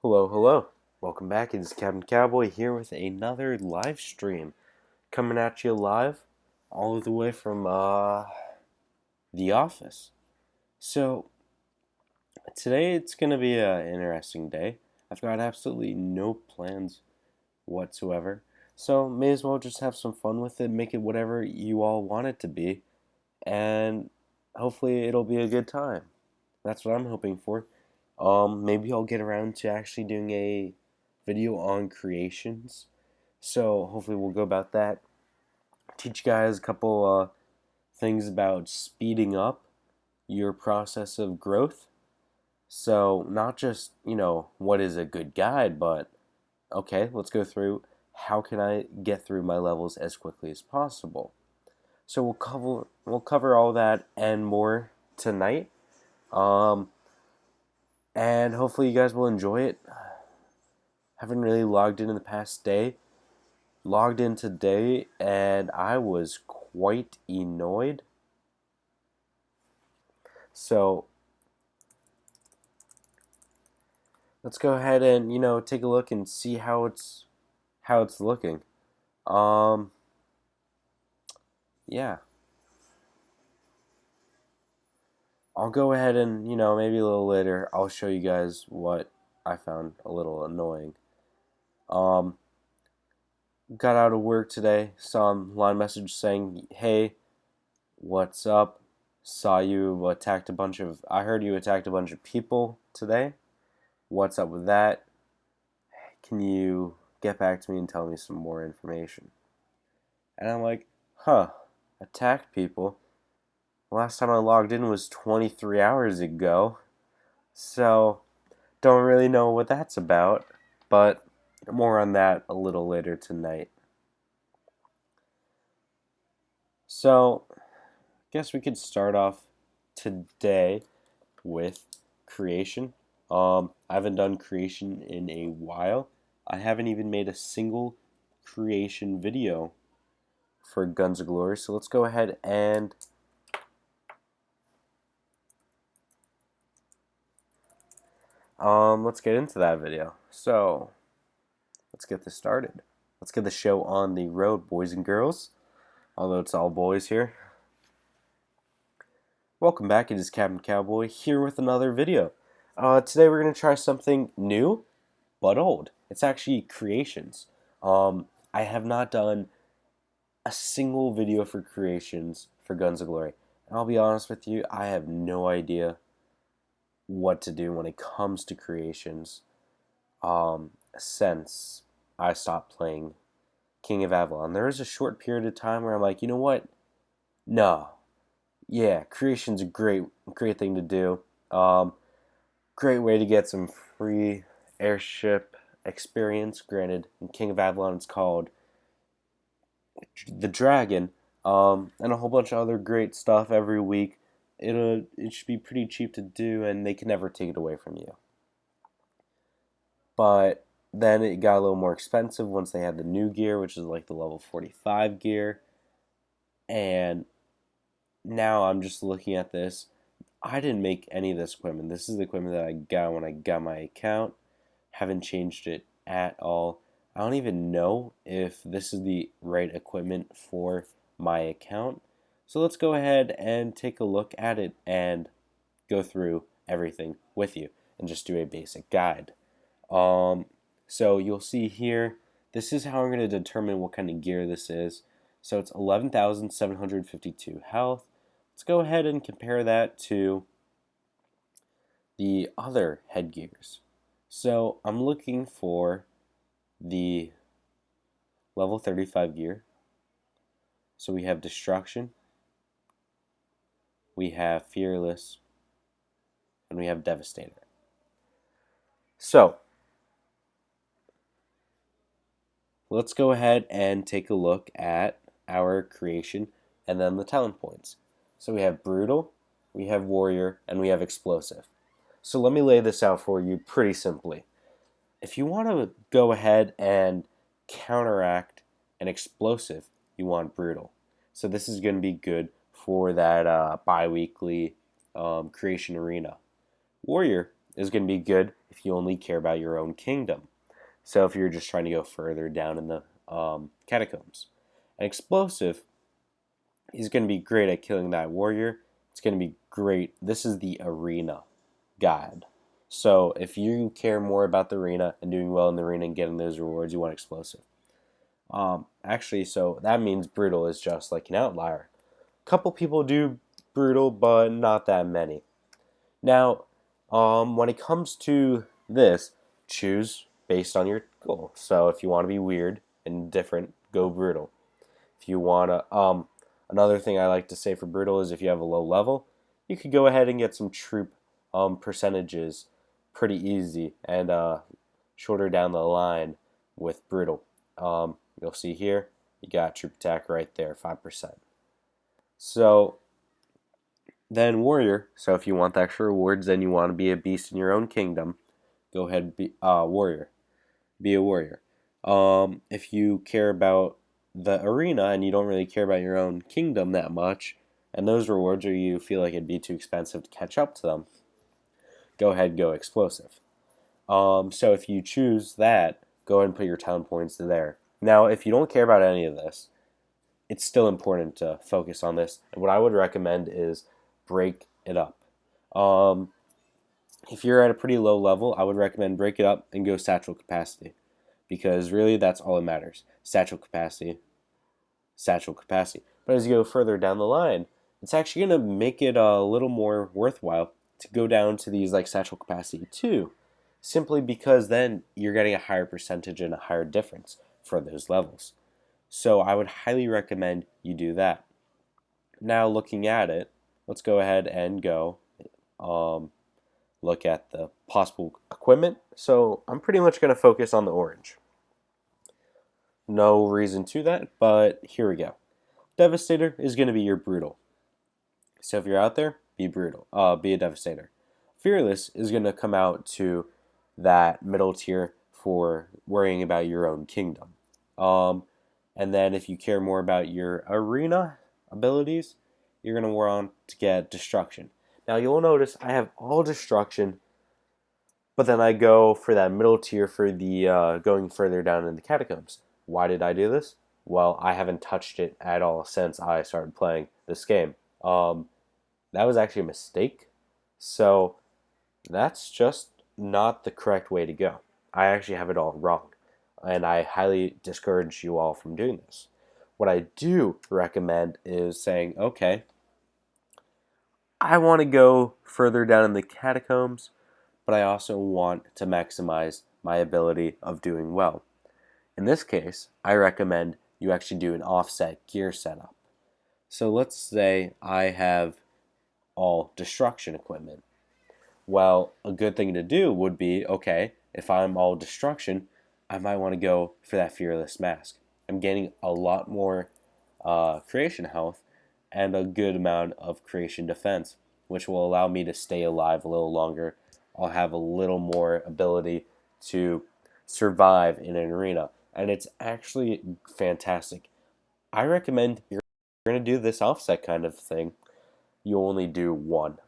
Hello, hello. Welcome back. It's Captain Cowboy here with another live stream coming at you live all the way from the office. So, today it's going to be an interesting day. I've got absolutely no plans whatsoever. So, may as well just have some fun with it, make it whatever you all want it to be, and hopefully it'll be a good time. That's what I'm hoping for. Maybe I'll get around to actually doing a video on creations. So hopefully we'll go about that. Teach you guys a couple things about speeding up your process of growth. So not just, what is a good guide, but okay, let's go through how can I get through my levels as quickly as possible. So we'll cover all that and more tonight. Um, and hopefully you guys will enjoy it. Haven't really logged in the past day. Logged in today and I was quite annoyed. So let's go ahead and take a look and see how it's looking. Um, yeah, I'll go ahead and maybe a little later I'll show you guys what I found a little annoying. Um, got out of work today, saw a line message saying, "Hey, what's up? Saw you attacked a bunch of. I heard you attacked a bunch of people today. What's up with that? Can you get back to me and tell me some more information?" And I'm like, huh, attack people? Last time I logged in was 23 hours ago, so don't really know what that's about, but more on that a little later tonight. So, I guess we could start off today with creation. I haven't done creation in a while. I haven't even made a single creation video for Guns of Glory. So let's go ahead and let's get into that video. So let's get this started. Let's get the show on the road, boys and girls. Although it's all boys here. Welcome back. It is Captain Cowboy here with another video. Today we're going to try something new but old. It's actually creations. I have not done a single video for creations for Guns of Glory. And I'll be honest with you, I have no idea what to do when it comes to creations since I stopped playing King of Avalon. There was a short period of time where I'm like, you know what? No. Yeah, creation's a great thing to do. Great way to get some free airship experience. Granted, in King of Avalon it's called the Dragon, and a whole bunch of other great stuff every week. It should be pretty cheap to do, and they can never take it away from you. But then it got a little more expensive once they had the new gear, which is like the level 45 gear. And now I'm just looking at this. I didn't make any of this equipment. This is the equipment that I got when I got my account. Haven't changed it at all. I don't even know if this is the right equipment for my account. So let's go ahead and take a look at it and go through everything with you and just do a basic guide. So you'll see here, this is how I'm going to determine what kind of gear this is. So it's 11,752 health. Let's go ahead and compare that to the other headgears. So I'm looking for the level 35 gear. So we have Destruction, we have Fearless, and we have Devastator. So let's go ahead and take a look at our creation and then the talent points. So we have Brutal, we have Warrior, and we have Explosive. So let me lay this out for you pretty simply. If you want to go ahead and counteract an Explosive, you want Brutal. So this is going to be good for that bi-weekly creation arena. Warrior, is going to be good if you only care about your own kingdom. So if you're just trying to go further down in the catacombs. An explosive is going to be great at killing that warrior. It's going to be great. This is the arena guide. So if you care more about the arena and doing well in the arena and getting those rewards, you want explosive. Actually, so that means brutal is just like an outlier. A couple people do brutal, but not that many. Now, when it comes to this, choose based on your goal. So if you want to be weird and different, go brutal. If you want to, another thing I like to say for brutal is if you have a low level, you could go ahead and get some troop percentages pretty easy and shorter down the line with brutal. You'll see here, you got troop attack right there, 5%. So then warrior, so if you want the extra rewards, then you want to be a beast in your own kingdom, go ahead and be warrior. Be a warrior. If you care about the arena and you don't really care about your own kingdom that much, and those rewards, or you feel like it'd be too expensive to catch up to them, go ahead, go explosive. So if you choose that, go ahead and put your talent points there. Now, if you don't care about any of this, it's still important to focus on this. And what I would recommend is break it up. If you're at a pretty low level, I would recommend break it up and go satchel capacity, because really that's all that matters. Satchel capacity. But as you go further down the line, it's actually going to make it a little more worthwhile to go down to these like satchel capacity 2, simply because then you're getting a higher percentage and a higher difference for those levels. So I would highly recommend you do that. Now looking at it, let's go ahead and go look at the possible equipment. So I'm pretty much going to focus on the orange. No reason to that, but here we go. Devastator is going to be your brutal. So if you're out there, be brutal. Be a Devastator. Fearless is going to come out to that middle tier for worrying about your own kingdom. And then if you care more about your arena abilities, you're going to want to get Destruction. Now you'll notice I have all Destruction, but then I go for that middle tier for the going further down in the catacombs. Why did I do this? Well, I haven't touched it at all since I started playing this game. That was actually a mistake. So that's just not the correct way to go. I actually have it all wrong, and I highly discourage you all from doing this. What I do recommend is saying, okay, I want to go further down in the catacombs, but I also want to maximize my ability of doing well. In this case, I recommend you actually do an offset gear setup. So let's say I have all Destruction equipment. Well, a good thing to do would be, okay, if I'm all Destruction, I might want to go for that Fearless Mask. I'm gaining a lot more creation health and a good amount of creation defense, which will allow me to stay alive a little longer. I'll have a little more ability to survive in an arena, and it's actually fantastic. I recommend if you're going to do this offset kind of thing, you only do one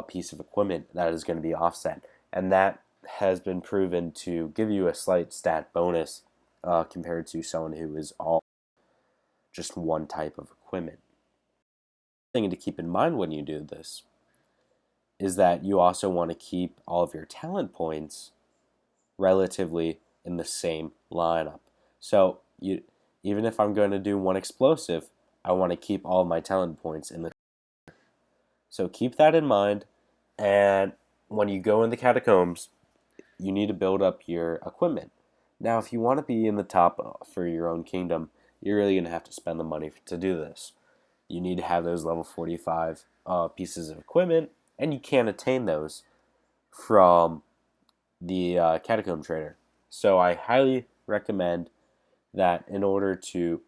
piece of equipment that is going to be offset, and that has been proven to give you a slight stat bonus compared to someone who is all just one type of equipment. The thing to keep in mind when you do this is that you also want to keep all of your talent points relatively in the same lineup. So even if I'm going to do one explosive, I want to keep all of my talent points in the. So keep that in mind, and when you go in the catacombs, you need to build up your equipment. Now, if you want to be in the top for your own kingdom, you're really going to have to spend the money to do this. You need to have those level 45 pieces of equipment, and you can't attain those from the catacomb trader. So I highly recommend that in order to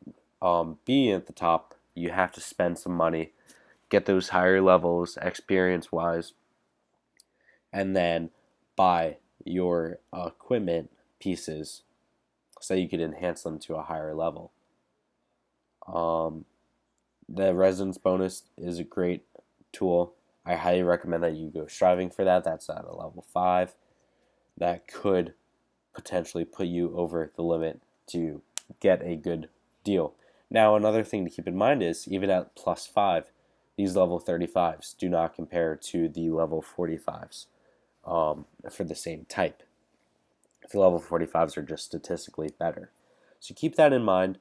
be at the top, you have to spend some money, get those higher levels experience-wise, and then buy your equipment pieces so you could enhance them to a higher level. The resonance bonus is a great tool. I highly recommend that you go striving for that. That's at a level 5. That could potentially put you over the limit to get a good deal. Now, another thing to keep in mind is even at plus 5, these level 35s do not compare to the level 45s for the same type. The level 45s are just statistically better. So keep that in mind.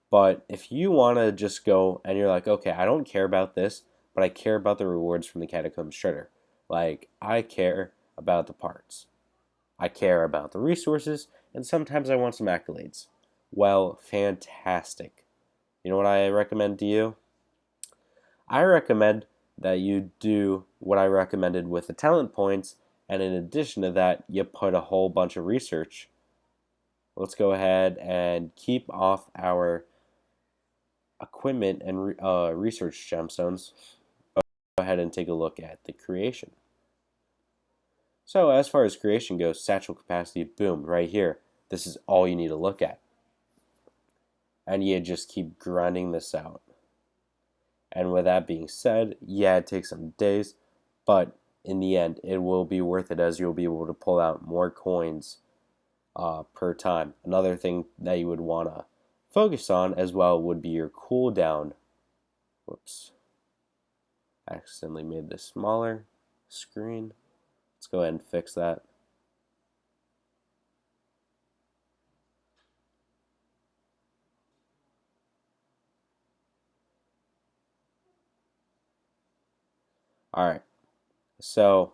But if you want to just go and you're like, okay, I don't care about this, but I care about the rewards from the Catacomb Shredder. Like, I care about the parts. I care about the resources, and sometimes I want some accolades. Well, fantastic. You know what I recommend to you? I recommend that you do what I recommended with the talent points, and in addition to that, you put a whole bunch of research. Let's go ahead and keep off our equipment and research gemstones. Go ahead and take a look at the creation. So as far as creation goes, satchel capacity, boom, right here. This is all you need to look at. And you just keep grinding this out. And with that being said, yeah, it takes some days, but in the end, it will be worth it as you'll be able to pull out more coins per time. Another thing that you would want to focus on as well would be your cooldown. Whoops. I accidentally made this smaller screen. Let's go ahead and fix that. Alright, so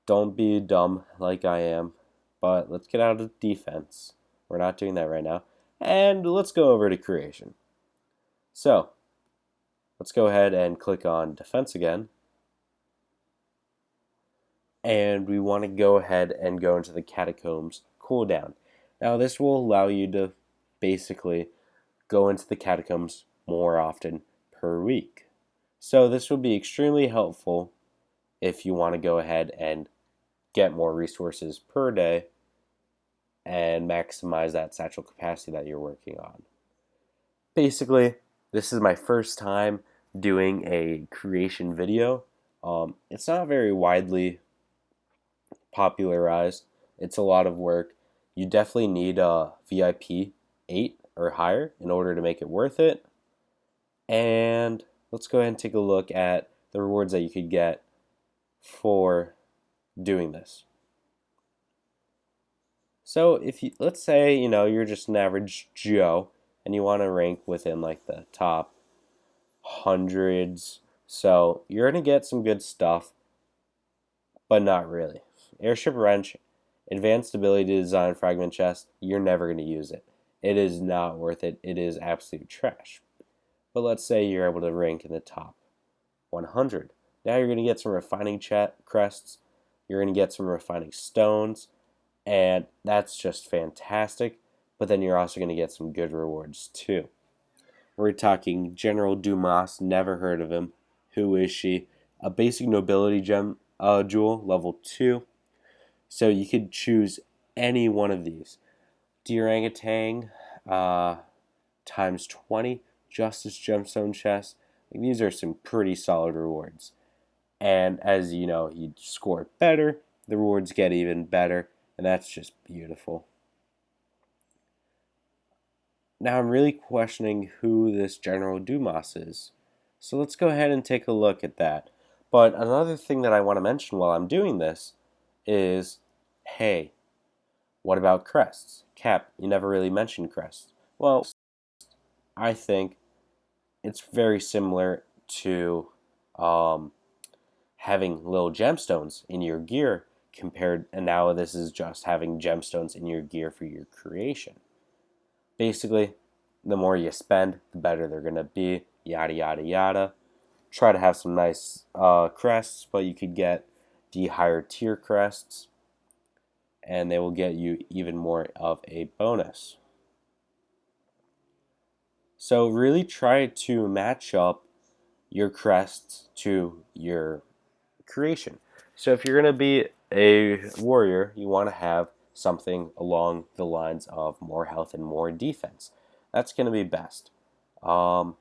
don't be dumb like I am, but let's get out of defense. We're not doing that right now. And let's go over to creation. So, let's go ahead and click on defense again. And we want to go ahead and go into the catacombs cooldown. Now this will allow you to basically go into the catacombs more often per week. So this will be extremely helpful if you want to go ahead and get more resources per day and maximize that satchel capacity that you're working on. Basically, this is my first time doing a creation video. It's not very widely popularized. It's a lot of work. You definitely need a VIP 8 or higher in order to make it worth it. And let's go ahead and take a look at the rewards that you could get for doing this. So if you, let's say, you're just an average Joe and you want to rank within like the top hundreds, so you're going to get some good stuff, but not really. Airship wrench, advanced ability to design fragment chest, you're never going to use it. It is not worth it. It is absolute trash. But let's say you're able to rank in the top 100. Now you're going to get some refining crests, you're going to get some refining stones, and that's just fantastic. But then you're also going to get some good rewards too. We're talking General Dumas, never heard of him. Who is she? A basic nobility gem jewel, level 2. So you could choose any one of these. Orangutan times 20, Justice Gemstone chest. These are some pretty solid rewards. And as you know, you score better, the rewards get even better, and that's just beautiful. Now I'm really questioning who this General Dumas is. So let's go ahead and take a look at that. But another thing that I want to mention while I'm doing this is, hey, what about crests? Cap, you never really mentioned crests. Well, I think it's very similar to having little gemstones in your gear compared, and now this is just having gemstones in your gear for your creation. Basically, the more you spend, the better they're going to be, yada, yada, yada. Try to have some nice crests, but you could get the higher tier crests, and they will get you even more of a bonus. So really try to match up your crests to your creation. So if you're going to be a warrior, you want to have something along the lines of more health and more defense. That's going to be best. So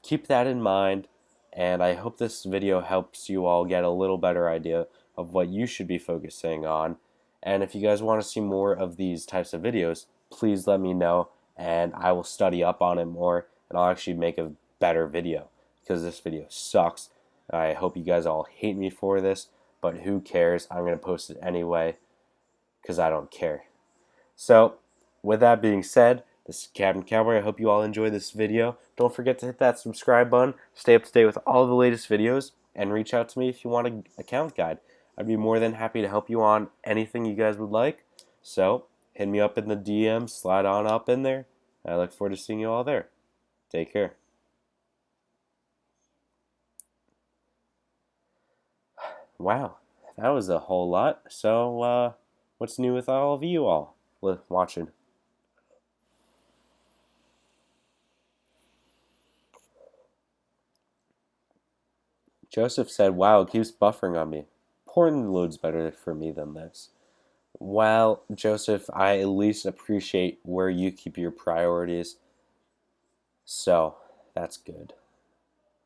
keep that in mind. and I hope this video helps you all get a little better idea of what you should be focusing on. And if you guys want to see more of these types of videos, please let me know, and I will study up on it more, and I'll actually make a better video, because this video sucks. I hope you guys all hate me for this, but who cares? I'm going to post it anyway, because I don't care. So, with that being said, this is Captain Cowboy. I hope you all enjoyed this video. Don't forget to hit that subscribe button, stay up to date with all the latest videos, and reach out to me if you want an account guide. I'd be more than happy to help you on anything you guys would like. So, hit me up in the DM, slide on up in there. I look forward to seeing you all there. Take care. Wow, that was a whole lot. So, what's new with all of you all watching? Joseph said, wow, it keeps buffering on me. Porn loads better for me than this. Well, Joseph, I at least appreciate where you keep your priorities. So, that's good.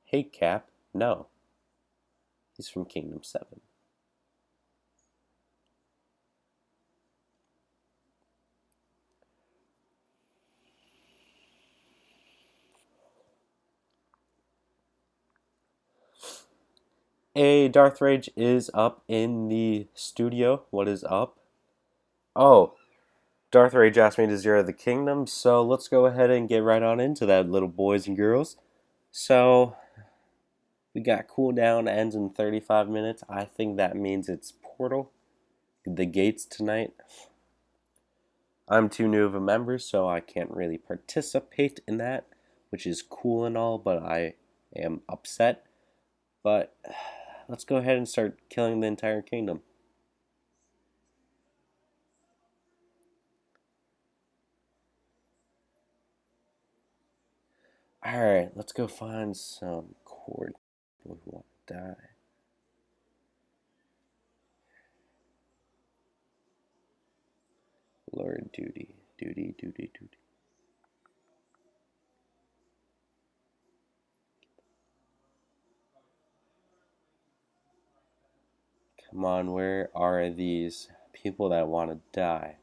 Hey, Cap. No. He's from Kingdom 7. Hey, Darth Rage is up in the studio. What is up? Oh, Darth Rage asked me to zero the kingdom, so let's go ahead and get right on into that, little boys and girls. So, we got cooldown ends in 35 minutes. I think that means it's Portal, the gates tonight. I'm too new of a member, so I can't really participate in that, which is cool and all, but I am upset. But let's go ahead and start killing the entire kingdom. Alright, let's go find some cord people who want to die. Lord duty. Come on, where are these people that want to die?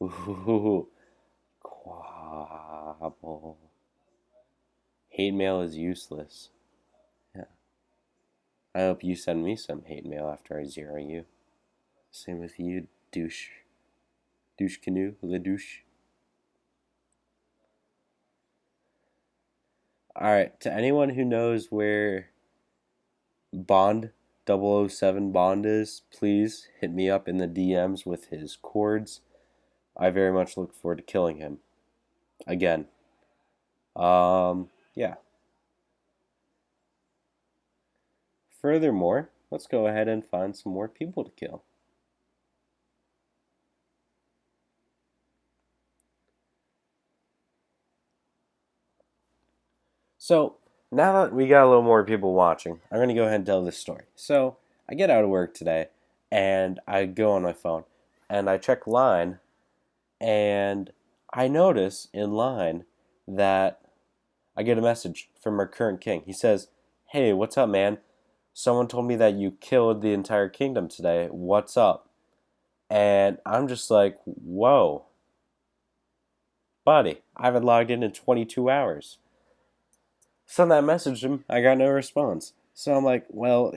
Ooh, quabble. Hate mail is useless. Yeah. I hope you send me some hate mail after I zero you. Same with you, douche. Douche canoe, the douche. Alright, to anyone who knows where Bond 007 Bond is, please hit me up in the DMs with his cords. I very much look forward to killing him. Again. Yeah. Furthermore, let's go ahead and find some more people to kill. So, now that we got a little more people watching, I'm going to go ahead and tell this story. So, I get out of work today, and I go on my phone, and I check Line, and I notice in Line that I get a message from our current king. He says, hey, what's up, man? Someone told me that you killed the entire kingdom today. What's up? And I'm just like, whoa. Buddy, I haven't logged in 22 hours. Sent that message to him. I got no response. So I'm like, well,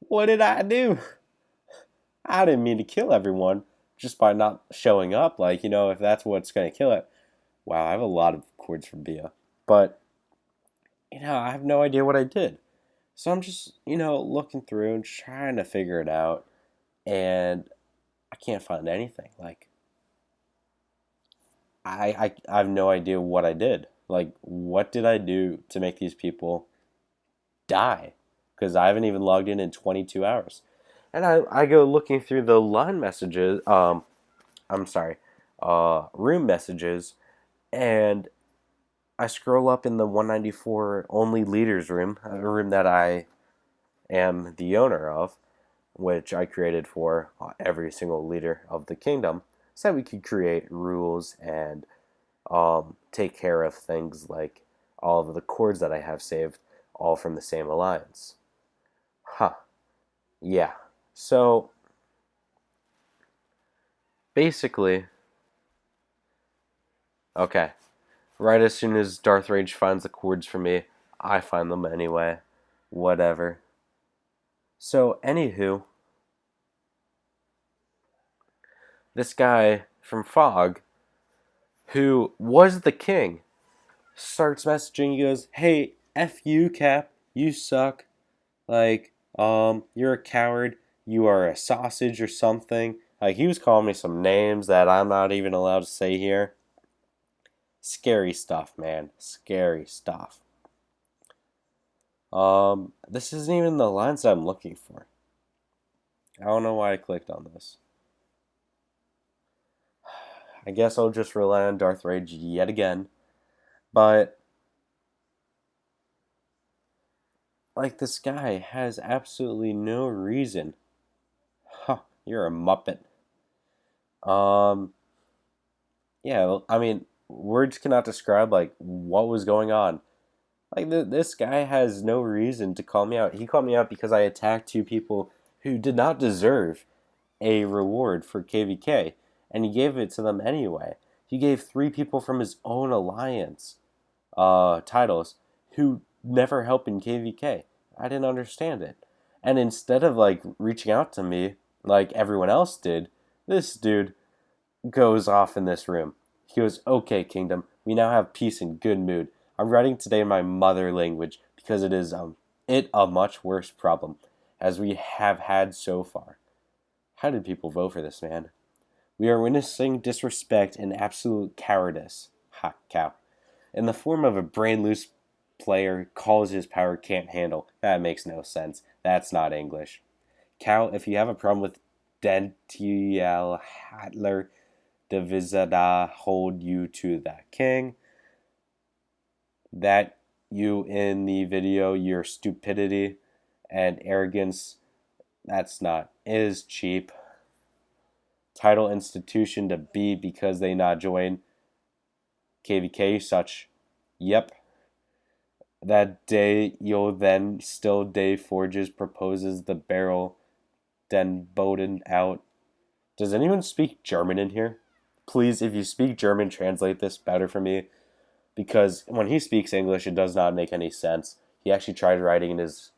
what did I do? I didn't mean to kill everyone just by not showing up. Like, if that's what's going to kill it. Wow, I have a lot of cords from Bia. But, I have no idea what I did. So I'm just, looking through and trying to figure it out. And I can't find anything. Like, I have no idea what I did. Like, what did I do to make these people die? Because I haven't even logged in 22 hours. And I go looking through the line messages, I'm sorry, room messages, and I scroll up in the 194 only leaders room, a room that I am the owner of, which I created for every single leader of the kingdom, so we could create rules and take care of things like all of the chords that I have saved, all from the same alliance. Huh. Yeah. So basically, okay. Right as soon as Darth Rage finds the chords for me, I find them anyway. Whatever. So, anywho, this guy from Fog, who was the king, starts messaging. He goes, "Hey, F you, Cap. You suck. Like, you're a coward. You are a sausage or something." Like, he was calling me some names that I'm not even allowed to say here. Scary stuff, man. Scary stuff. This isn't even the lines that I'm looking for. I don't know why I clicked on this. I guess I'll just rely on Darth Rage yet again. But, like, this guy has absolutely no reason. Huh, you're a muppet. Um, yeah, I mean, words cannot describe, like, what was going on. Like, this guy has no reason to call me out. He called me out because I attacked two people who did not deserve a reward for KVK, and he gave it to them anyway. He gave three people from his own alliance titles who never helped in KVK. I didn't understand it. And instead of like reaching out to me like everyone else did, this dude goes off in this room. He goes, "Okay, Kingdom, we now have peace and good mood. I'm writing today in my mother language because it is a much worse problem as we have had so far." How did people vote for this man? "We are witnessing disrespect and absolute cowardice." Ha, cow. "In the form of a brain loose player calls his power can't handle." That makes no sense. That's not English. "Cow, if you have a problem with Dentiel Hatler, Divisada hold you to the king. That you in the video, your stupidity and arrogance, that's not, is cheap. Title institution to B because they not join KVK such. Yep. That day you'll then still day forges proposes the barrel den Boden out." Does anyone speak German in here? Please, if you speak German, translate this better for me. Because when he speaks English, it does not make any sense. He actually tried writing in his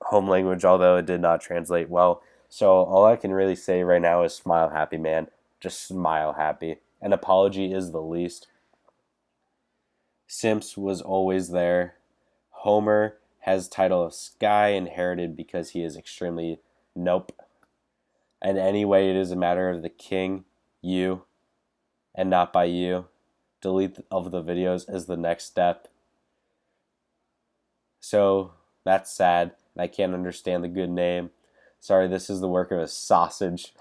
home language, although it did not translate well. So all I can really say right now is smile happy, man. Just smile happy. An apology is the least. Simps was always there. Homer has title of Sky inherited because he is extremely nope. And anyway, it is a matter of the king, you, and not by you. Delete of the videos is the next step. So that's sad. I can't understand the good name. Sorry, this is the work of a sausage.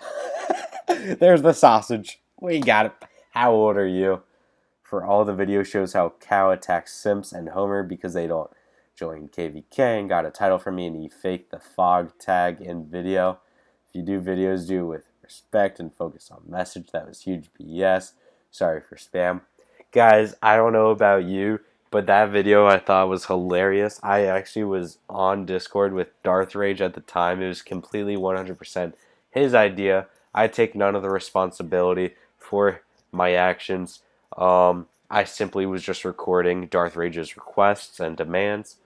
There's the sausage. We got it. How old are you? For all the video shows how Cow attacks Simps and Homer because they don't join KVK and got a title from me, and he faked the Fog tag in video. If you do videos, do it with respect and focus on message. That was huge BS. Sorry for spam. Guys, I don't know about you, but that video I thought was hilarious. I actually was on Discord with Darth Rage at the time. It was completely 100% his idea. I take none of the responsibility for my actions. I simply was just recording Darth Rage's requests and demands.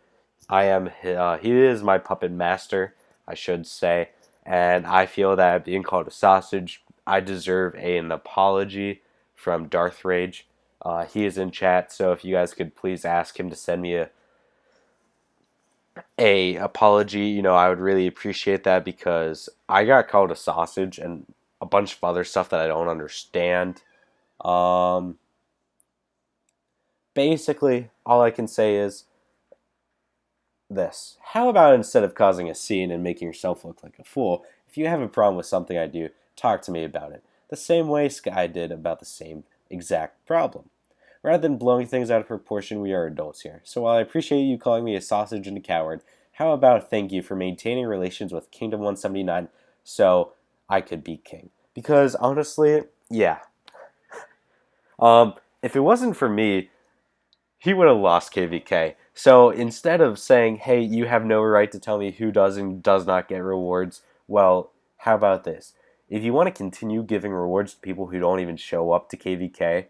He is my puppet master, I should say, and I feel that being called a sausage, I deserve an apology from Darth Rage. He is in chat, so if you guys could please ask him to send me a apology, I would really appreciate that because I got called a sausage and a bunch of other stuff that I don't understand. Um, Basically, all I can say is this. How about instead of causing a scene and making yourself look like a fool, if you have a problem with something I do, talk to me about it. The same way Sky did about the same exact problem. Rather than blowing things out of proportion, we are adults here. So while I appreciate you calling me a sausage and a coward, how about a thank you for maintaining relations with Kingdom 179 so I could be king? Because honestly, yeah. if it wasn't for me, he would have lost KVK. So instead of saying, hey, you have no right to tell me who does and does not get rewards, well, how about this? If you want to continue giving rewards to people who don't even show up to KVK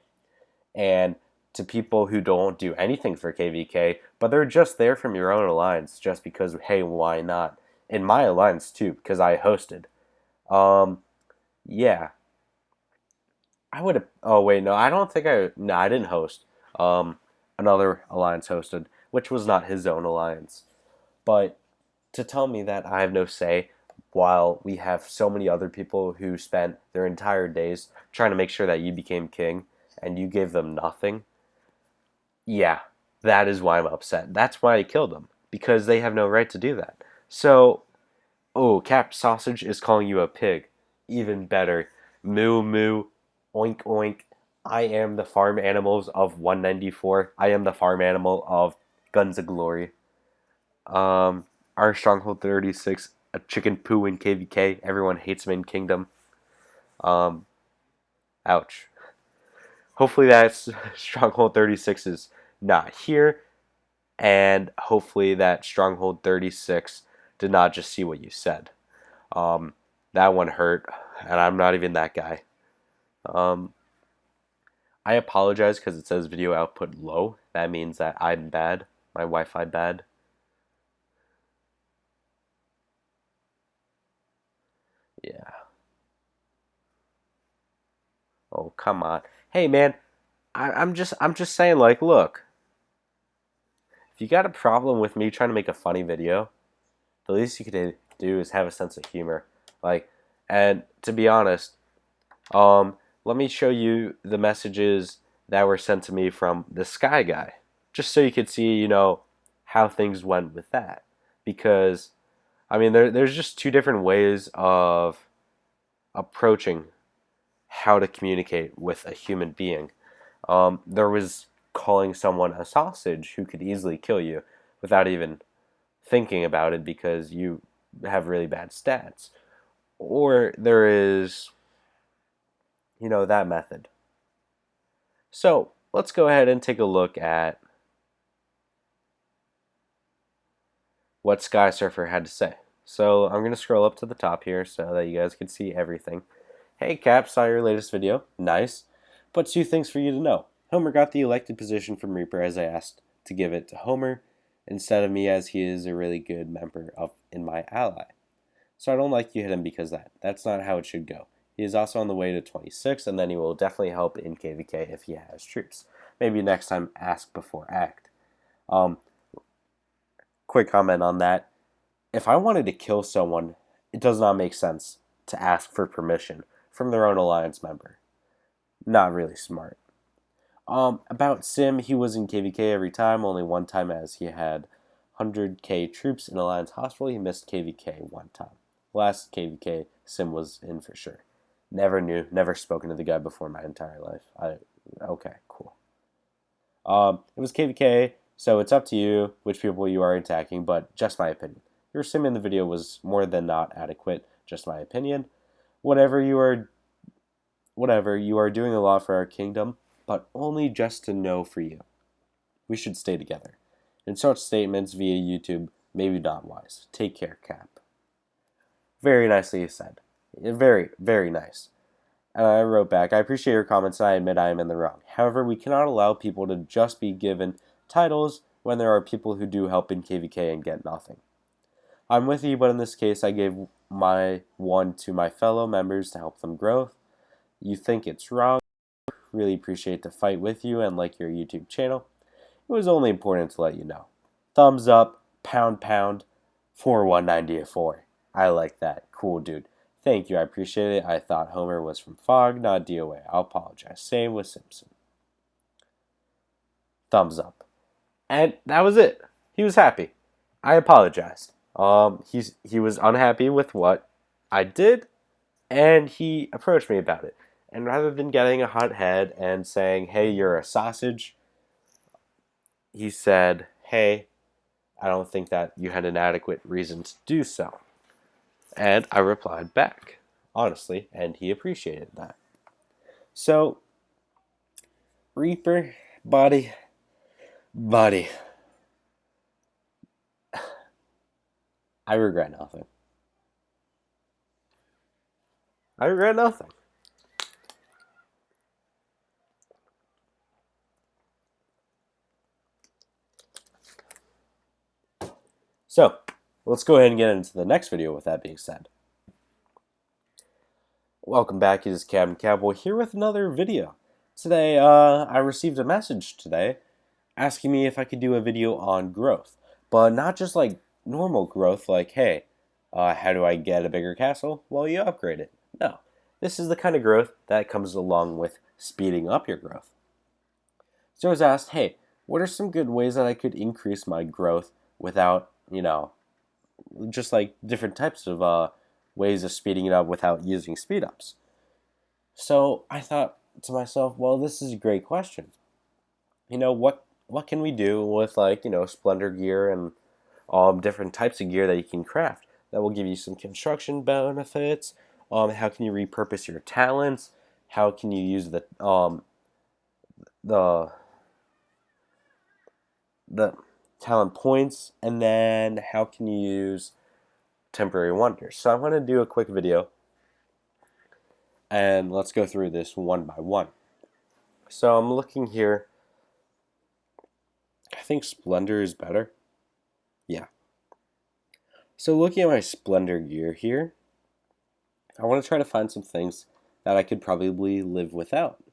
and to people who don't do anything for KVK, but they're just there from your own alliance just because, hey, why not? In my alliance too, because I hosted. Um, yeah, I would have. Oh wait, no, I don't think I. No, I didn't host. Um, Another alliance hosted, which was not his own alliance. But to tell me that I have no say, while we have so many other people who spent their entire days trying to make sure that you became king, and you gave them nothing. Yeah, that is why I'm upset. That's why I killed them because they have no right to do that. So, oh, Cap Sausage is calling you a pig. Even better. Moo moo, oink oink. I am the farm animals of 194. I am the farm animal of Guns of Glory. Um, our Stronghold 36, a chicken poo in KVK. Everyone hates him in Kingdom. Um, Ouch. Hopefully that's Stronghold 36 is not here, and hopefully that Stronghold 36 did not just see what you said. Um, that one hurt, and I'm not even that guy. Um, I apologize because it says video output low. That means that I'm bad. My Wi-Fi bad. Yeah. Oh, come on. Hey, man. I'm just saying. Like, look. If you got a problem with me trying to make a funny video, the least you could do is have a sense of humor. Like, and to be honest, let me show you the messages that were sent to me from the Sky Guy, just so you could see, how things went with that. Because, I mean, there's just two different ways of approaching how to communicate with a human being. There was calling someone a sausage who could easily kill you without even thinking about it because you have really bad stats. Or there is, that method. So let's go ahead and take a look at what Sky Surfer had to say. So I'm going to scroll up to the top here so that you guys can see everything. Hey Cap, saw your latest video. Nice. But two things for you to know. Homer got the elected position from Reaper as I asked to give it to Homer instead of me as he is a really good member of in my ally. So I don't like you hit him because of that. That's not how it should go. He is also on the way to 26, and then he will definitely help in KVK if he has troops. Maybe next time ask before act. Um, Quick comment on that. If I wanted to kill someone, it does not make sense to ask for permission from their own alliance member. Not really smart. About Sim, he was in KVK every time, only one time as he had 100k troops in Alliance Hospital. He missed KVK one time. Last KVK, Sim was in for sure. Never spoken to the guy before my entire life. Okay, cool. It was KVK, so it's up to you which people you are attacking, but just my opinion. Your Sim in the video was more than not adequate, just my opinion. Whatever, you are doing a lot for our kingdom, but only just to know for you. We should stay together. And such statements via YouTube may be not wise. Take care, Cap. Very nicely said. Very, very nice. And I wrote back, I appreciate your comments and I admit I am in the wrong. However, we cannot allow people to just be given titles when there are people who do help in KVK and get nothing. I'm with you, but in this case, I gave my one to my fellow members to help them grow. You think it's wrong. Really appreciate the fight with you and like your YouTube channel. It was only important to let you know. Thumbs up, pound, 4194. I like that. Cool, dude. Thank you, I appreciate it. I thought Homer was from Fog, not DOA. I'll apologize. Same with Simpson. Thumbs up. And that was it. He was happy. I apologized. He was unhappy with what I did, and he approached me about it. And rather than getting a hot head and saying, hey, you're a sausage, he said, hey, I don't think that you had an adequate reason to do so. And I replied back, honestly, and he appreciated that. So, Reaper, buddy. I regret nothing. I regret nothing. So, let's go ahead and get into the next video with that being said. Welcome back, it is Captain Cowboy here with another video. Today, I received a message today asking me if I could do a video on growth. But not just like normal growth, like, hey, how do I get a bigger castle? Well, you upgrade it. No. This is the kind of growth that comes along with speeding up your growth. So I was asked, hey, what are some good ways that I could increase my growth without, just like different types of ways of speeding it up without using speed ups? So I thought to myself, well, this is a great question. What can we do with Splendor gear and different types of gear that you can craft that will give you some construction benefits? How can you repurpose your talents? How can you use the the talent points, and then how can you use temporary wonders? So I'm going to do a quick video and let's go through this one by one. So I'm looking here. I think Splendor is better. Yeah. So looking at my Splendor gear here, I want to try to find some things that I could probably live without.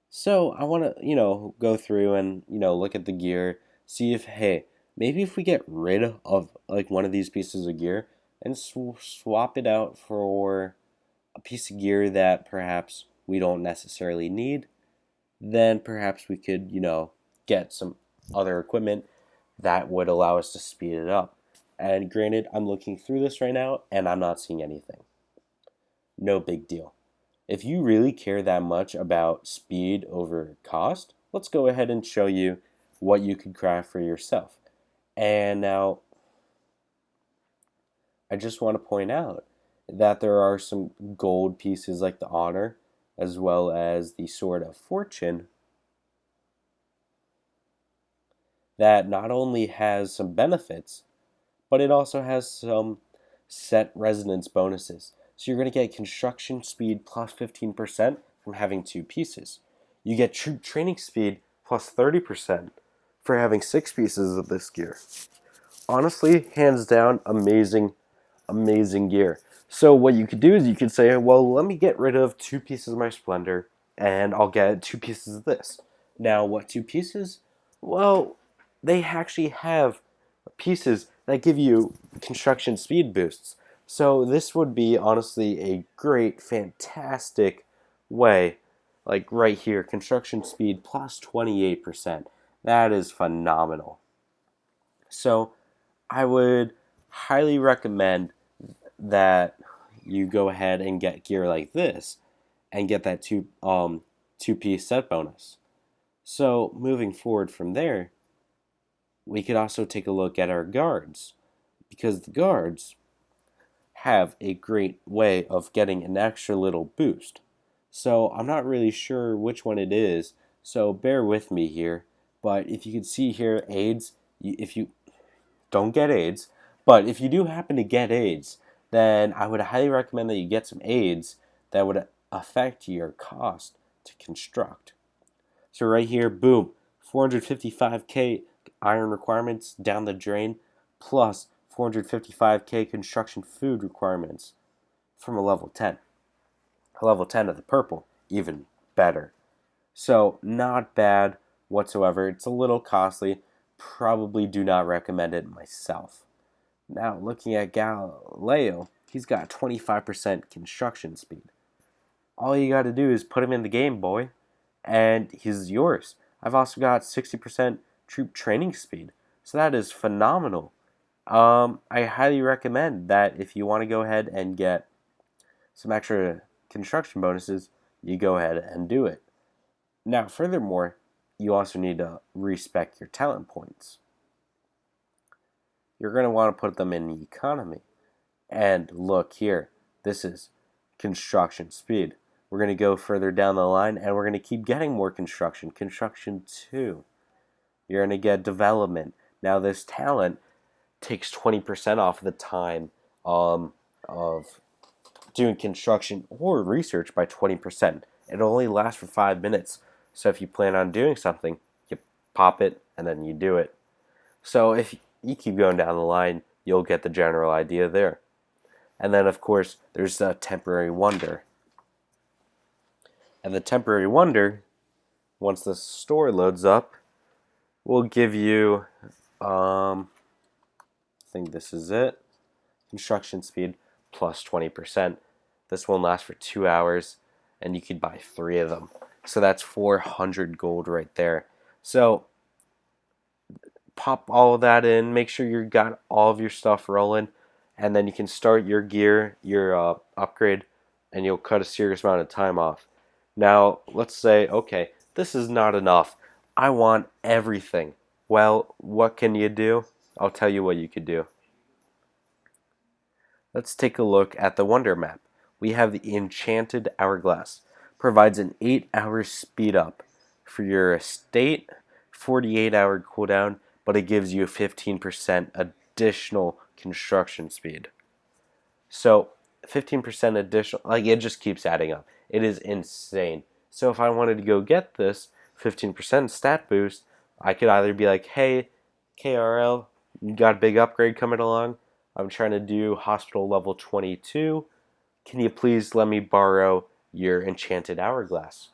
So I want to, go through and, look at the gear, see if, hey, maybe if we get rid of like one of these pieces of gear and swap it out for a piece of gear that perhaps we don't necessarily need, then perhaps we could, get some other equipment that would allow us to speed it up. And granted, I'm looking through this right now and I'm not seeing anything. No big deal. If you really care that much about speed over cost, let's go ahead and show you what you could craft for yourself. And now, I just want to point out that there are some gold pieces like the Honor, as well as the Sword of Fortune, that not only has some benefits, but it also has some set resonance bonuses. So you're going to get construction speed plus 15% from having 2 pieces. You get troop training speed plus 30% for having 6 pieces of this gear. Honestly, hands down, amazing gear. So what you could do is you could say, well, let me get rid of 2 pieces of my Splendor and I'll get 2 pieces of this. Now, what 2 pieces? Well, they actually have pieces that give you construction speed boosts. So this would be honestly a great, fantastic way, like right here, construction speed plus 28%. That is phenomenal. So I would highly recommend that you go ahead and get gear like this and get that two-piece set bonus. So moving forward from there, we could also take a look at our guards, because the guards have a great way of getting an extra little boost. So I'm not really sure which one it is, so bear with me here. But if you can see here, aids, if you don't get aids, but if you do happen to get aids, then I would highly recommend that you get some aids that would affect your cost to construct. So right here, boom, 455k iron requirements down the drain, plus 455k construction food requirements from a level 10. A level 10 of the purple, even better. So not bad whatsoever. It's a little costly. Probably do not recommend it myself. Now looking at Galileo, he's got 25% construction speed. All you got to do is put him in the game, boy, and he's yours. I've also got 60% troop training speed, so that is phenomenal. I highly recommend that if you want to go ahead and get some extra construction bonuses, you go ahead and do it. Now, furthermore, you also need to respec your talent points. You're going to want to put them in economy. And look here, this is construction speed. we're going to go further down the line, and we're going to keep getting more construction. Construction 2. You're going to get development. Now, this talent takes 20% off the time of doing construction or research by 20%. It only lasts for 5 minutes. So if you plan on doing something, you pop it and then you do it. So if you keep going down the line, you'll get the general idea there. And then, of course, there's a temporary wonder. And the temporary wonder, once the store loads up, will give you, I think this is it, construction speed plus 20%. This one lasts for 2 hours, and you could buy 3 of them. So that's 400 gold right there. So pop all of that in, make sure you got all of your stuff rolling, and then you can start your gear, your upgrade, and you'll cut a serious amount of time off. Now, let's say, okay, this is not enough. I want everything. Well, what can you do? I'll tell you what you could do. Let's take a look at the Wonder Map. We have the Enchanted Hourglass. Provides an 8-hour speed up for your estate, 48-hour cooldown, but it gives you a 15% additional construction speed. So 15% additional, like, it just keeps adding up. It is insane. So if I wanted to go get this 15% stat boost, I could either be like, hey, KRL, you got a big upgrade coming along. I'm trying to do hospital level 22. Can you please let me borrow your Enchanted Hourglass?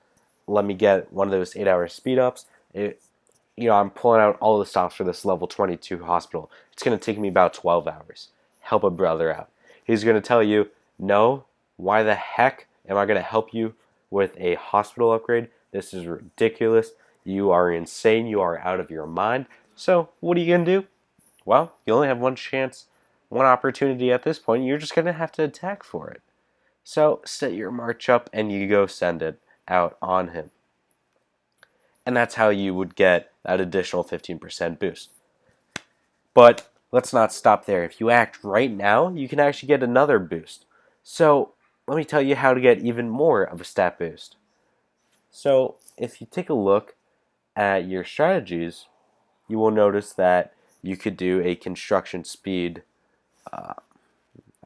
Let me get one of those 8-hour speed ups. I'm pulling out all the stops for this level 22 hospital. It's going to take me about 12 hours. Help a brother out. He's going to tell you, no, why the heck am I going to help you with a hospital upgrade? This is ridiculous. You are insane. You are out of your mind. So what are you going to do? Well, you only have one chance, one opportunity at this point. You're just going to have to attack for it. So set your march up and you go send it out on him. And that's how you would get that additional 15% boost. But let's not stop there. If you act right now, you can actually get another boost. So let me tell you how to get even more of a stat boost. So if you take a look at your strategies, you will notice that you could do a construction speed. I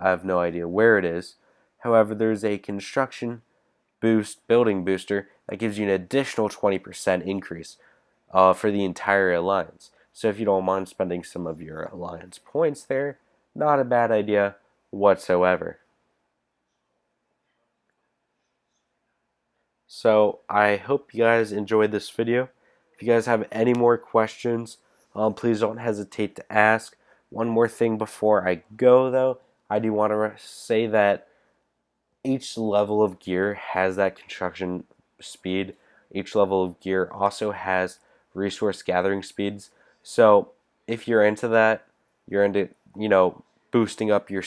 have no idea where it is. However, there's a construction boost, building booster, that gives you an additional 20% increase for the entire alliance. So if you don't mind spending some of your alliance points there, not a bad idea whatsoever. So I hope you guys enjoyed this video. If you guys have any more questions, please don't hesitate to ask. One more thing before I go, though, I do want to say that each level of gear has that construction speed. Each level of gear also has resource gathering speeds. So if you're into that, you're into, boosting up your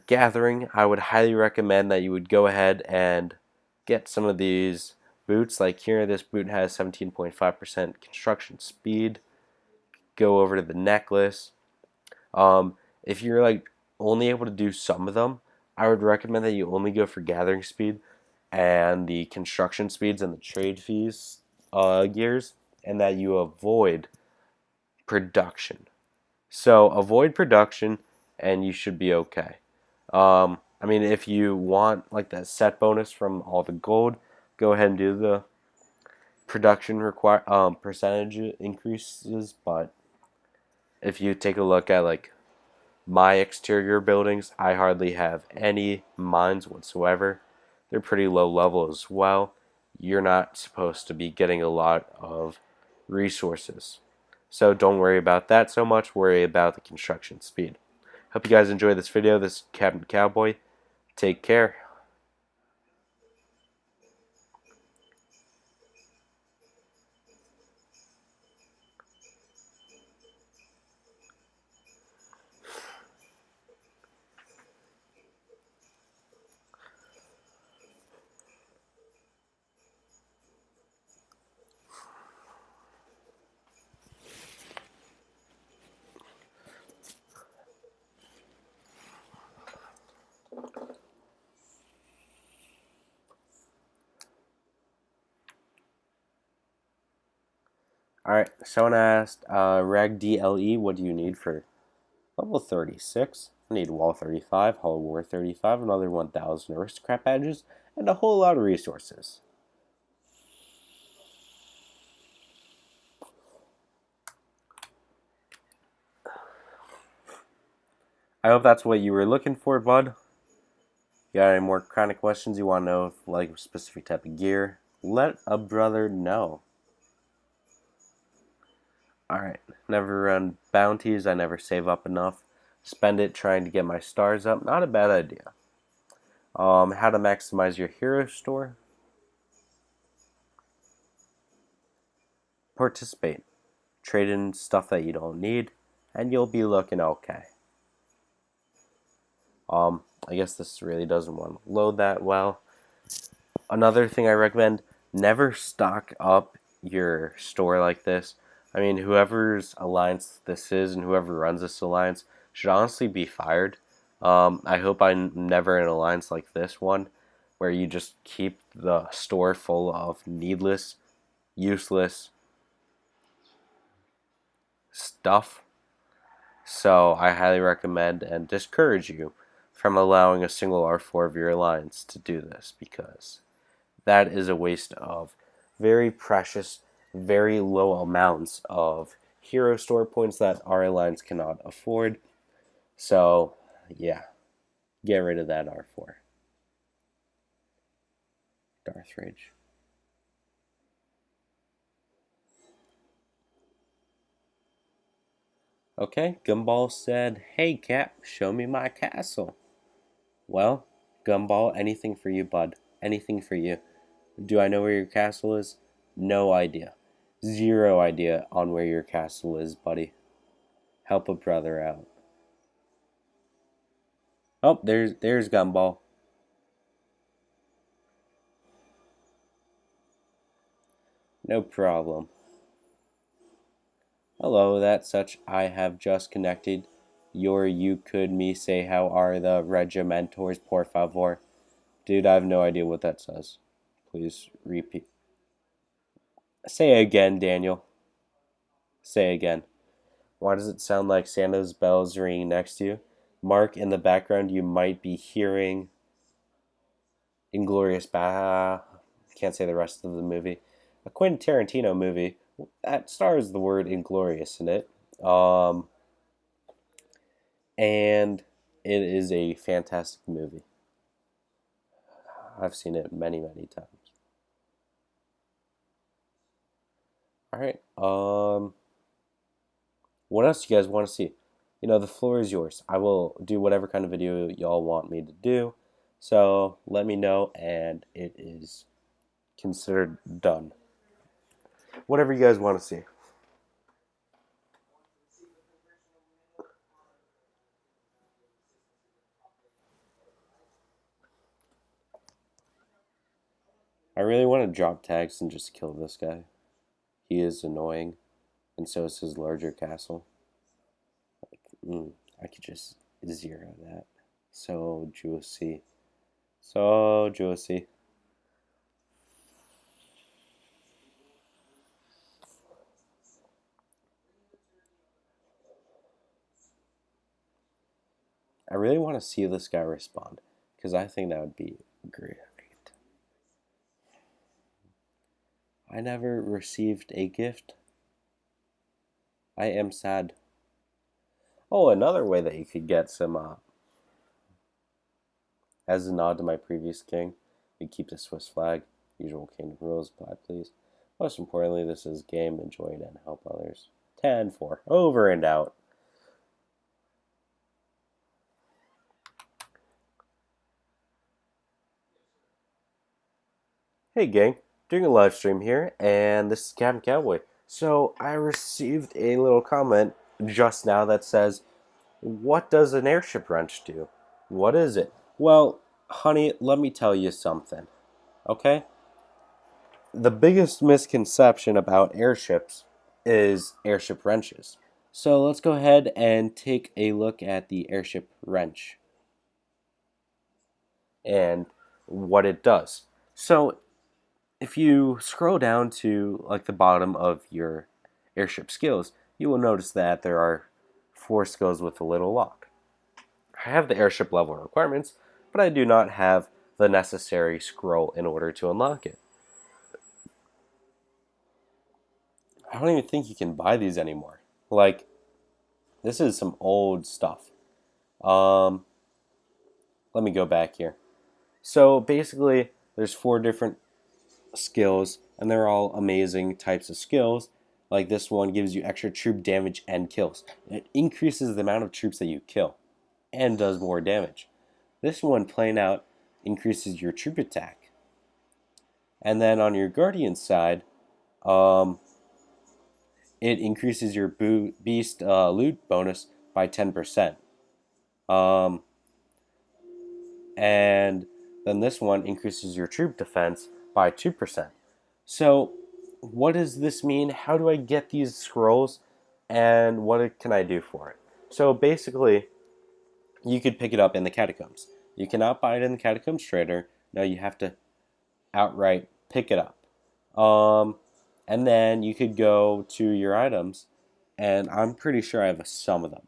gathering, I would highly recommend that you would go ahead and get some of these boots. Like here, this boot has 17.5% construction speed. Go over to the necklace. If you're like only able to do some of them, I would recommend that you only go for gathering speed and the construction speeds and the trade fees gears, and that you avoid production. So avoid production and you should be okay. I mean, if you want like that set bonus from all the gold, go ahead and do the production percentage increases. But if you take a look at like my exterior buildings, I hardly have any mines whatsoever. They're pretty low level as well. You're not supposed to be getting a lot of resources. So don't worry about that so much. Worry about the construction speed. Hope you guys enjoyed this video. This is Captain Cowboy. Take care. Alright, someone asked, Rag DLE, what do you need for level 36? I need Wall 35, Hollow War 35, another 1,000 Aristocrat badges, and a whole lot of resources. I hope that's what you were looking for, bud. You got any more chronic questions you want to know, if, like a specific type of gear? Let a brother know. Alright, never run bounties, I never save up enough. Spend it trying to get my stars up, not a bad idea. How to maximize your hero store? Participate. Trade in stuff that you don't need, and you'll be looking okay. I guess this really doesn't want to load that well. Another thing I recommend, never stock up your store like this. I mean, whoever's alliance this is and whoever runs this alliance should honestly be fired. I hope I'm never in an alliance like this one, where you just keep the store full of needless, useless stuff. So I highly recommend and discourage you from allowing a single R4 of your alliance to do this, because that is a waste of very precious, very low amounts of hero store points that our alliance cannot afford. So, yeah, get rid of that R4. Darth Rage. Okay, Gumball said, "Hey Cap, show me my castle." Well, Gumball, anything for you, bud. Anything for you. Do I know where your castle is? No idea. Zero idea on where your castle is, buddy. Help a brother out. Oh, there's Gumball. No problem. Hello, that's such. I have just connected. You could me say how are the regimentors, por favor? Dude, I have no idea what that says. Please repeat. Say again, Daniel. Say again. Why does it sound like Santa's bells ringing next to you? Mark, in the background, you might be hearing Inglorious Bah. Can't say the rest of the movie. A Quentin Tarantino movie that stars the word inglorious in it. And it is a fantastic movie. I've seen it many, many times. All right. What else do you guys want to see? The floor is yours. I will do whatever kind of video y'all want me to do. So let me know, and it is considered done. Whatever you guys want to see. I really want to drop tags and just kill this guy. He is annoying, and so is his larger castle. I could just zero that. So juicy. So juicy. I really want to see this guy respond, because I think that would be great. I never received a gift. I am sad. Oh, another way that you could get some, as a nod to my previous king, we keep the Swiss flag. Usual kingdom rules, apply please. Most importantly, this is game, enjoy it, and help others. 10-4, over and out. Hey gang, doing a live stream here, and this is Captain Cowboy. So I received a little comment just now that says, "What does an airship wrench do? What is it?" Well, honey, let me tell you something, okay? The biggest misconception about airships is airship wrenches. So let's go ahead and take a look at the airship wrench and what it does. So if you scroll down to like the bottom of your airship skills, you will notice that there are 4 skills with a little lock. I have the airship level requirements, but I do not have the necessary scroll in order to unlock it. I don't even think you can buy these anymore. Like, this is some old stuff. Let me go back here. So basically, there's 4 different skills, and they're all amazing types of skills. Like this one gives you extra troop damage and kills. It increases the amount of troops that you kill and does more damage. This one, plain out, increases your troop attack. And then on your Guardian side, it increases your beast loot bonus by 10%. And then this one increases your troop defense by 2%. So what does this mean? How do I get these scrolls? And what can I do for it? So basically, you could pick it up in the catacombs. You cannot buy it in the catacombs trader. No, you have to outright pick it up. And then you could go to your items, and I'm pretty sure I have some of them.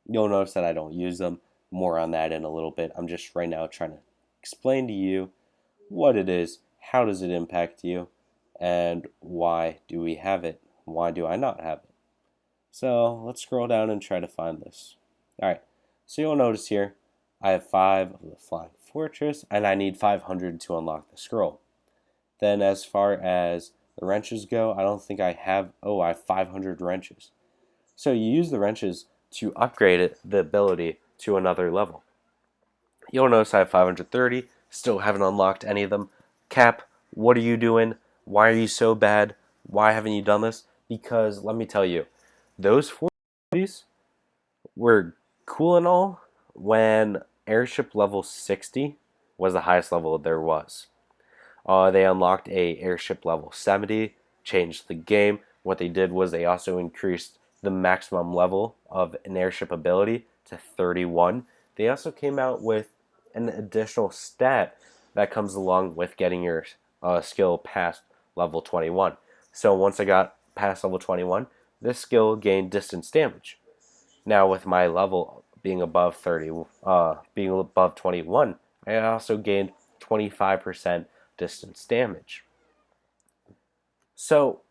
You'll notice that I don't use them. More on that in a little bit. I'm just right now trying to explain to you what it is, how does it impact you, and why do we have it? Why do I not have it? So let's scroll down and try to find this. Alright, so you'll notice here I have 5 of the Flying Fortress, and I need 500 to unlock the scroll. Then as far as the wrenches go, I don't think I have, I have 500 wrenches. So you use the wrenches to upgrade the ability to another level. You'll notice I have 530, still haven't unlocked any of them. Cap, what are you doing? Why are you so bad? Why haven't you done this? Because let me tell you, those 4 abilities were cool and all when airship level 60 was the highest level there was. They unlocked a airship level 70, changed the game. What they did was they also increased the maximum level of an airship ability to 31. They also came out with an additional stat that comes along with getting your skill past level 21. So once I got past level 21, this skill gained distance damage. Now with my level being above 21, I also gained 25% distance damage. So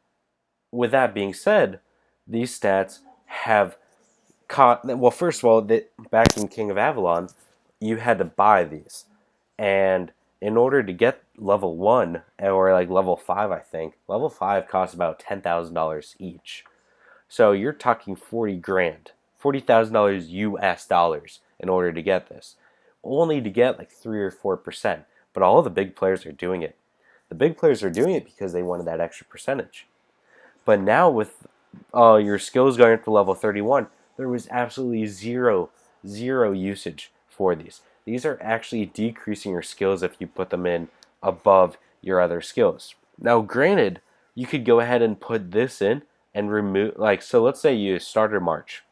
with that being said, these stats have caught. Well, first of all, back in King of Avalon, you had to buy these, and in order to get level 1 or like level 5, I think level 5 costs about $10,000 each. So you're talking 40 grand, $40,000 US dollars in order to get this, only to get like 3 or 4%. But all the big players are doing it. The big players are doing it because they wanted that extra percentage. But now with your skills going up to level 31, there was absolutely zero usage for these. These are actually decreasing your skills if you put them in above your other skills. Now, granted, you could go ahead and put this in and remove, so let's say you started March.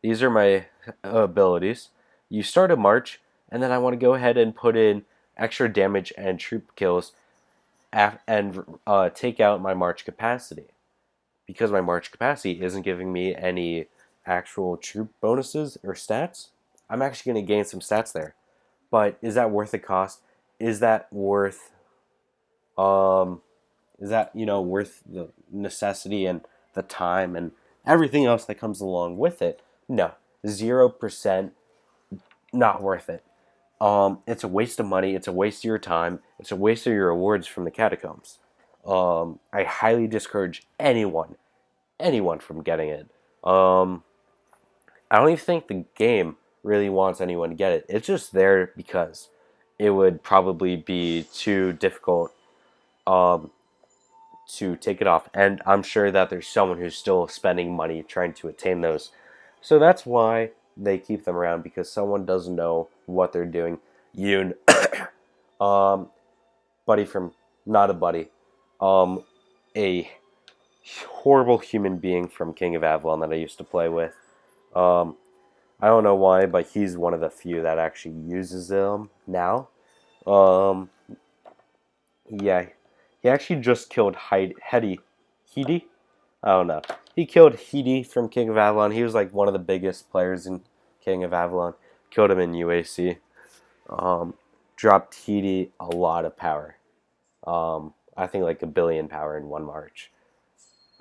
These are my abilities. You start a March, and then I want to go ahead and put in extra damage and troop kills and take out my March capacity. Because my March capacity isn't giving me any actual troop bonuses or stats, I'm actually going to gain some stats there. But is that worth the cost? Is that worth worth the necessity and the time and everything else that comes along with it? No. 0%, not worth it. It's a waste of money, it's a waste of your time, it's a waste of your rewards from the catacombs. I highly discourage anyone from getting it. I don't even think the game really wants anyone to get it. It's just there because it would probably be too difficult to take it off. And I'm sure that there's someone who's still spending money trying to attain those. So that's why they keep them around, because someone doesn't know what they're doing. Yoon, buddy from, not a buddy, a horrible human being from King of Avalon that I used to play with. I don't know why, but he's one of the few that actually uses them now. Yeah, he actually just killed Hetty Hidi? I don't know. He killed Hidi from King of Avalon. He was like one of the biggest players in King of Avalon. Killed him in UAC. Um, Dropped Hidi a lot of power. I think like 1 billion power in one march.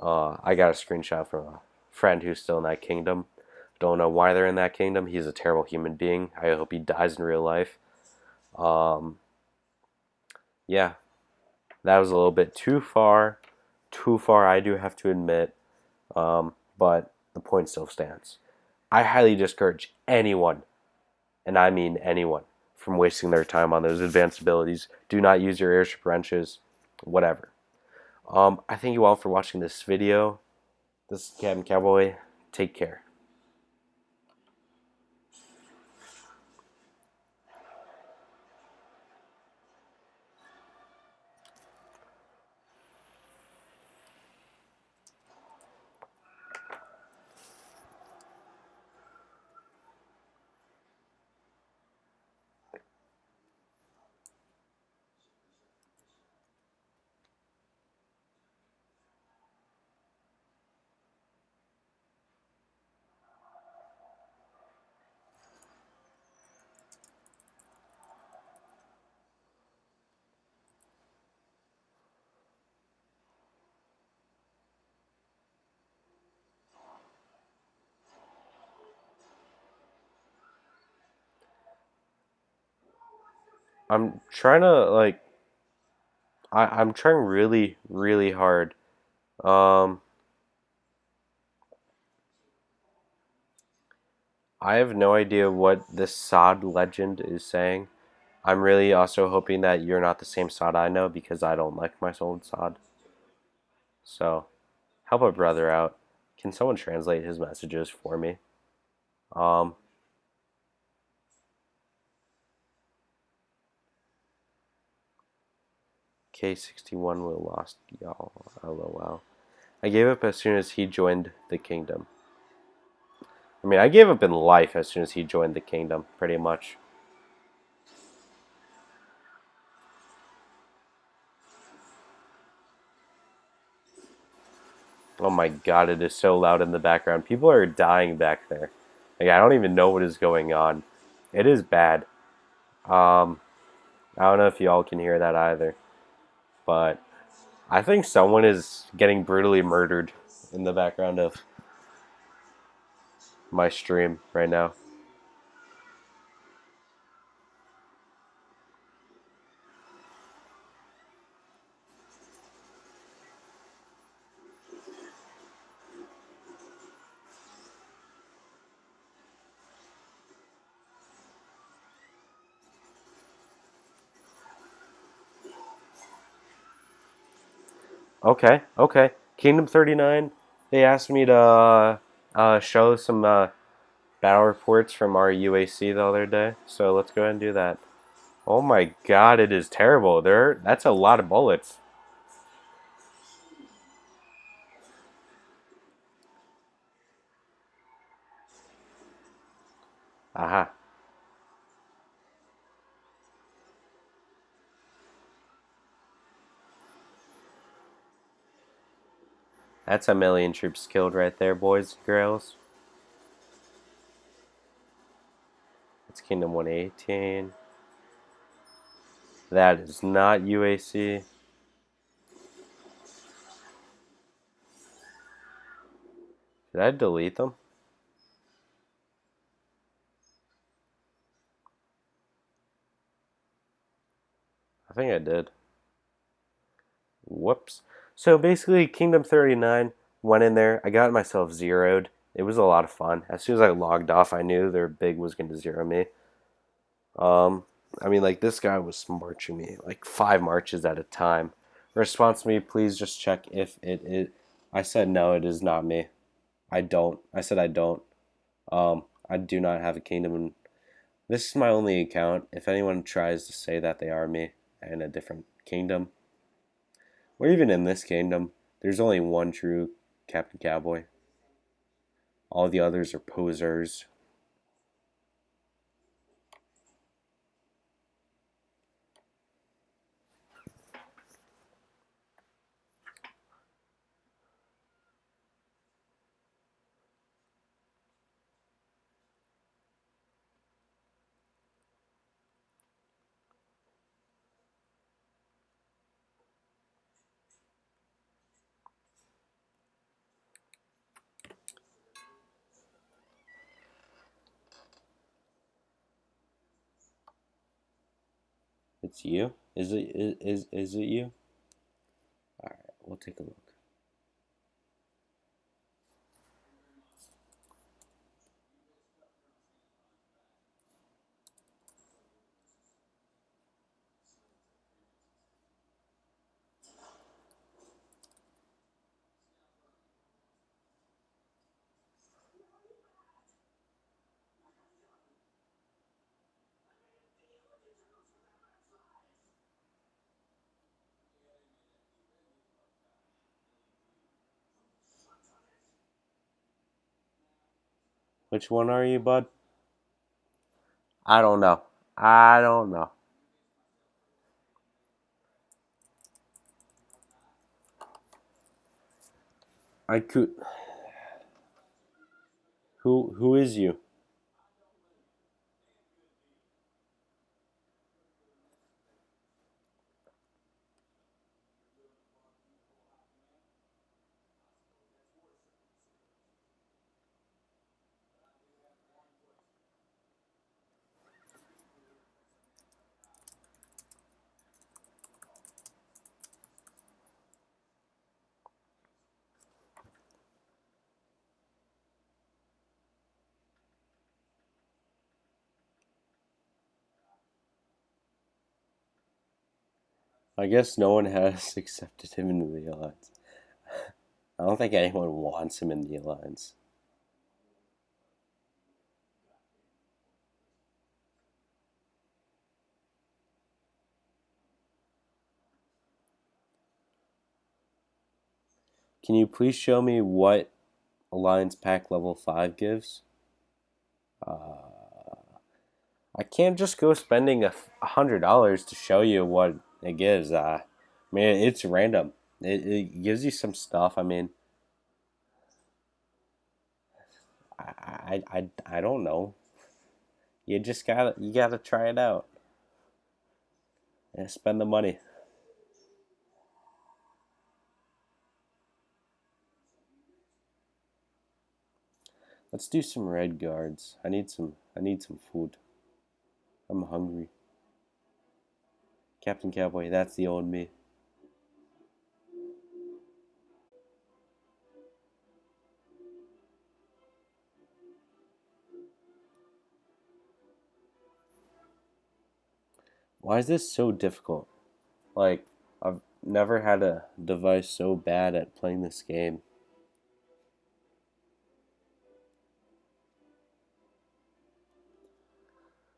I got a screenshot from a friend who's still in that kingdom. Don't know why they're in that kingdom. He's a terrible human being. I hope he dies in real life. Um, yeah, that was a little bit too far. Too far, I do have to admit. But the point still stands. I highly discourage anyone, and I mean anyone, from wasting their time on those advanced abilities. Do not use your airship wrenches, whatever. I thank you all for watching this video. This is Captain Cowboy. Take care. I'm trying to like I'm trying really, really hard. Um I have no idea what this Sod legend is saying. I'm really also hoping that you're not the same Sod I know because I don't like my old Sod. So help a brother out. Can someone translate his messages for me? Um K61 will lost y'all. LOL. I gave up as soon as he joined the kingdom. I mean, I gave up in life as soon as he joined the kingdom, pretty much. Oh my god, it is so loud in the background. People are dying back there. Like, I don't even know what is going on. It is bad. Um, I don't know if y'all can hear that either. But I think someone is getting brutally murdered in the background of my stream right now. Okay, okay. Kingdom 39, they asked me to show some battle reports from our UAC the other day. So let's go ahead and do that. Oh my god, it is terrible. That's a lot of bullets. Aha. That's 1 million troops killed right there, boys and girls. It's Kingdom 118. That is not UAC. Did I delete them? I think I did. Whoops. So basically, Kingdom 39 went in there. I got myself zeroed. It was a lot of fun. As soon as I logged off, I knew their big was going to zero me. Um, I mean, like, this guy was marching me like 5 marches at a time. Response to me, please just check if it is. I said, no, it is not me. I don't. I said, I don't. I do not have a kingdom. And this is my only account. If anyone tries to say that they are me in a different kingdom, or even in this kingdom, there's only one true Captain Cowboy. All the others are posers. It's you? Is it you? Alright, we'll take a look. Which one are you, bud? I don't know. I don't know. I could. Who is you? I guess no one has accepted him into the alliance. I don't think anyone wants him in the alliance. Can you please show me what Alliance Pack level 5 gives? I can't just go spending $100 to show you what it gives. I mean, it's random. It gives you some stuff. I mean, I don't know. You gotta try it out and spend the money. Let's do some red guards. I need some food. I'm hungry. Captain Cowboy, that's the old me. Why is this so difficult? Like, I've never had a device so bad at playing this game.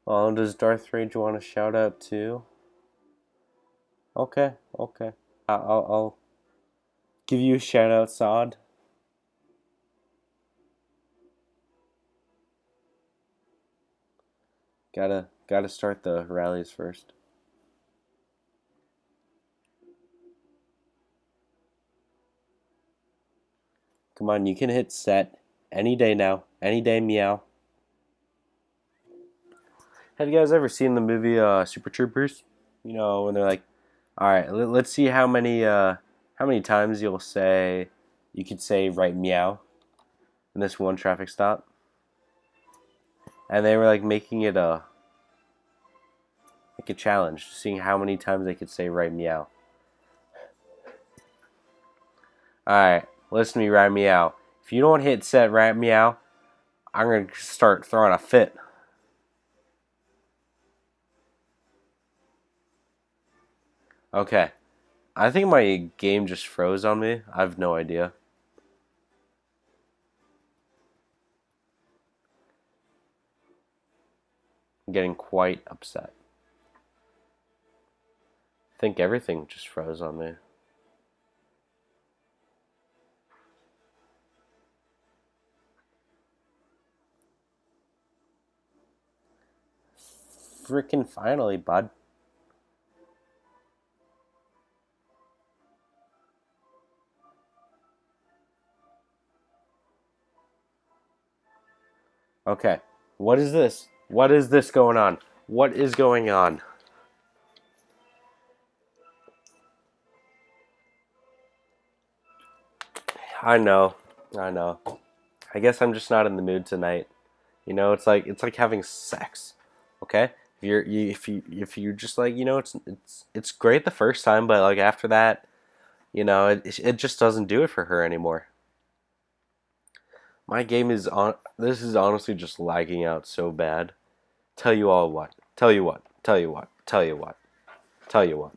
Oh, does Darth Rage want a shout out too? Okay, okay. I'll give you a shout out, Sod. Gotta start the rallies first. Come on, you can hit set any day now. Any day, meow. Have you guys ever seen the movie Super Troopers? You know when they're like, all right, let's see how many times you could say right meow in this one traffic stop, and they were like making it like a challenge, seeing how many times they could say right meow. All right, listen to me, right meow. If you don't hit set right meow, I'm gonna start throwing a fit. Okay, I think my game just froze on me. I have no idea. I'm getting quite upset. I think everything just froze on me. Freaking finally, bud. Okay, what is this? What is this going on? What is going on? I know, I know. I guess I'm just not in the mood tonight. You know, it's like having sex. Okay? If you just like, it's great the first time, but like after that, it just doesn't do it for her anymore. My game is on. This is honestly just lagging out so bad. Tell you all what. Tell you what. Tell you what. Tell you what. Tell you what.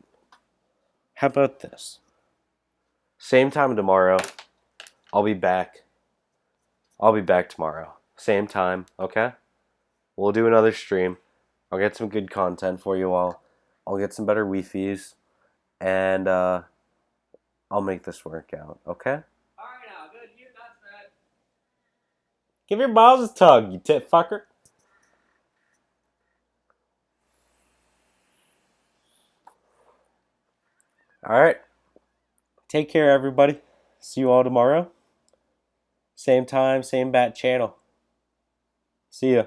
How about this? Same time tomorrow. I'll be back. I'll be back tomorrow. Same time, okay? We'll do another stream. I'll get some good content for you all. I'll get some better Wi-Fi's. And I'll make this work out, okay? Alright now, good, you nuts, man. Give your balls a tug, you tit fucker. Alright. Take care, everybody. See you all tomorrow. Same time, same bat channel. See ya.